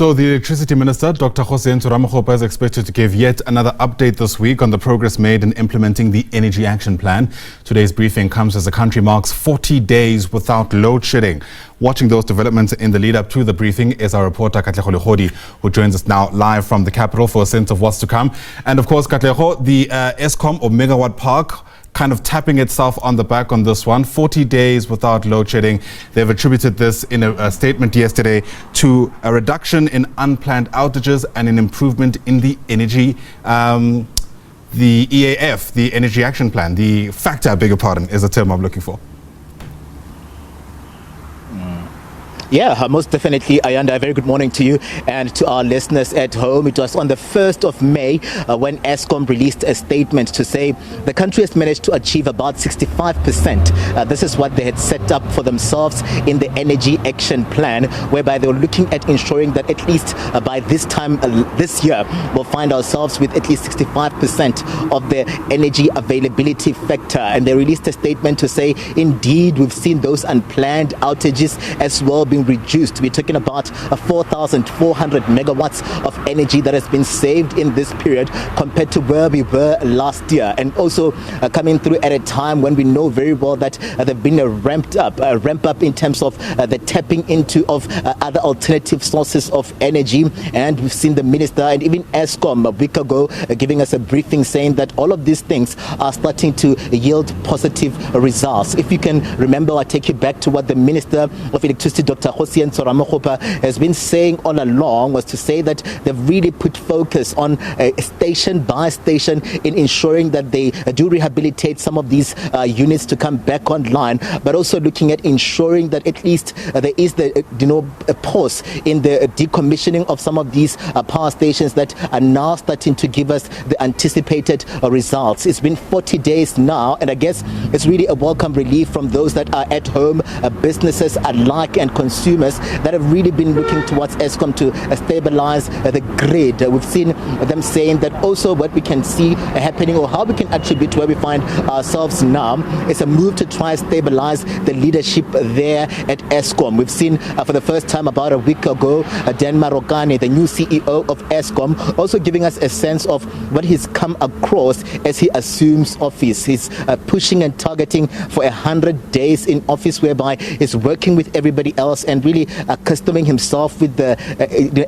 So the Electricity Minister, Dr. Kgosientsho Ramokgopa, is expected to give yet another update this week on the progress made in implementing the Energy Action Plan. Today's briefing comes as the country marks 40 days without load shedding. Watching those developments in the lead up to the briefing is our reporter Katlego Legodi, who joins us now live from the capital for a sense of what's to come. And of course, Katlego, the Eskom or Megawatt Park kind of tapping itself on the back on this one. 40 days without load shedding. They've attributed this in a statement yesterday to a reduction in unplanned outages and an improvement in the energy, the EAF, the Energy Action Plan. The factor, I beg your pardon, is the term I'm looking for. Yeah, most definitely, Ayanda. A very good morning to you and to our listeners at home. It was on the 1st of May when Eskom released a statement to say the country has managed to achieve about 65%. This is what they had set up for themselves in the Energy Action Plan, whereby they were looking at ensuring that at least by this time this year, we'll find ourselves with at least 65% of the energy availability factor. And they released a statement to say, indeed, we've seen those unplanned outages as well being reduced. We're talking about 4,400 megawatts of energy that has been saved in this period compared to where we were last year, and also coming through at a time when we know very well that there's been a ramp up in terms of the tapping into of other alternative sources of energy. And we've seen the minister and even Eskom a week ago giving us a briefing saying that all of these things are starting to yield positive results. If you can remember, I'll take you back to what the Minister of Electricity, Dr. Kgosientsho Ramokgopa, has been saying all along, was to say that they've really put focus on station by station in ensuring that they do rehabilitate some of these units to come back online, but also looking at ensuring that at least there is a pause in the decommissioning of some of these power stations that are now starting to give us the anticipated results. It's been 40 days now, and I guess it's really a welcome relief from those that are at home, businesses alike and consumers that have really been looking towards Eskom to stabilize the grid. We've seen them saying that also what we can see happening, or how we can attribute where we find ourselves now, is a move to try and stabilize the leadership there at Eskom. We've seen for the first time about a week ago, Dan Marokane, the new CEO of Eskom, also giving us a sense of what he's come across as he assumes office. He's pushing and targeting for 100 days in office, whereby he's working with everybody else and really accustoming himself with the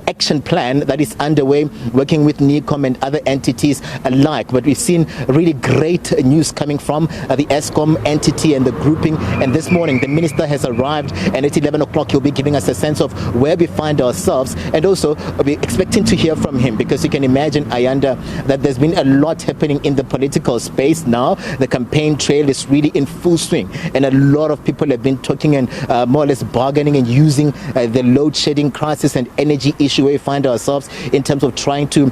action plan that is underway, working with NECOM and other entities alike. But we've seen really great news coming from the Eskom entity and the grouping. And this morning, the minister has arrived, and at 11 o'clock, he'll be giving us a sense of where we find ourselves. And also, we're expecting to hear from him, because you can imagine, Ayanda, that there's been a lot happening in the political space now. The campaign trail is really in full swing, and a lot of people have been talking and more or less bargaining and using the load shedding crisis and energy issue where we find ourselves in terms of trying to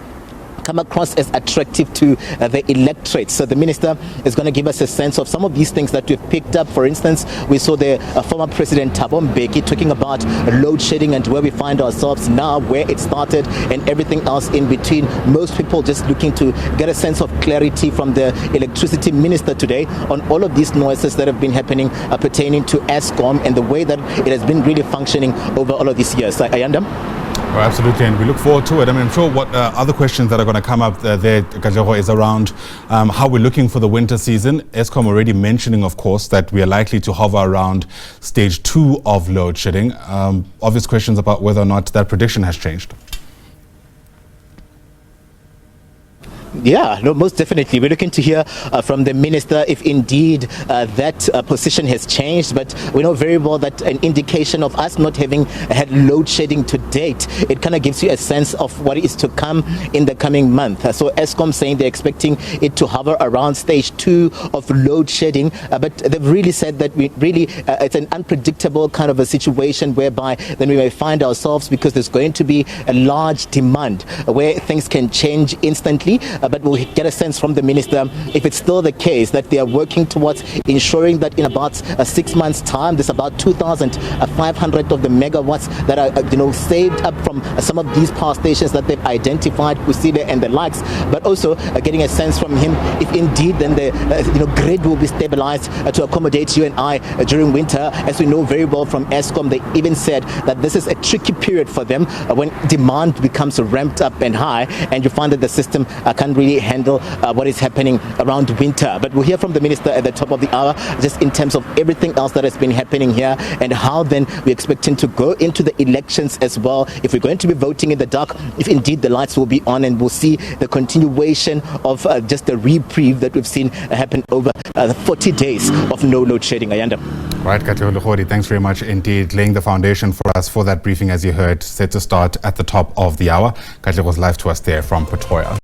come across as attractive to the electorate. So the minister is going to give us a sense of some of these things that we've picked up. For instance, we saw the former President Thabo Mbeki talking about load shedding and where we find ourselves now, where it started, and everything else in between. Most people just looking to get a sense of clarity from the electricity minister today on all of these noises that have been happening pertaining to Eskom and the way that it has been really functioning over all of these years. Ayanda? Oh, absolutely, and we look forward to it. I mean, I'm sure what other questions that are going to come up there, Katlego, is around how we're looking for the winter season. Eskom already mentioning, of course, that we are likely to hover around stage 2 of load shedding. Obvious questions about whether or not that prediction has changed. Yeah, no, most definitely. We're looking to hear from the minister if indeed that position has changed. But we know very well that an indication of us not having had load shedding to date, it kind of gives you a sense of what is to come in the coming month. So Eskom saying they're expecting it to hover around stage 2 of load shedding. But they've really said that it's an unpredictable kind of a situation, whereby then we may find ourselves, because there's going to be a large demand where things can change instantly. but we'll get a sense from the minister if it's still the case that they are working towards ensuring that in about 6 months' time, there's about 2,500 of the megawatts that are saved up from some of these power stations that they've identified, Kusile and the likes, but also getting a sense from him if indeed then the grid will be stabilized to accommodate you and I during winter. As we know very well from Eskom, they even said that this is a tricky period for them when demand becomes ramped up and high, and you find that the system can't really handle what is happening around winter. But we'll hear from the minister at the top of the hour just in terms of everything else that has been happening here and how then we're expecting to go into the elections as well. If we're going to be voting in the dark, if indeed the lights will be on, and we'll see the continuation of just the reprieve that we've seen happen over 40 days of no load shedding. Ayanda. Right, Katlego Legodi, thanks very much indeed. Laying the foundation for us for that briefing, as you heard, set to start at the top of the hour. Katlego's live to us there from Pretoria.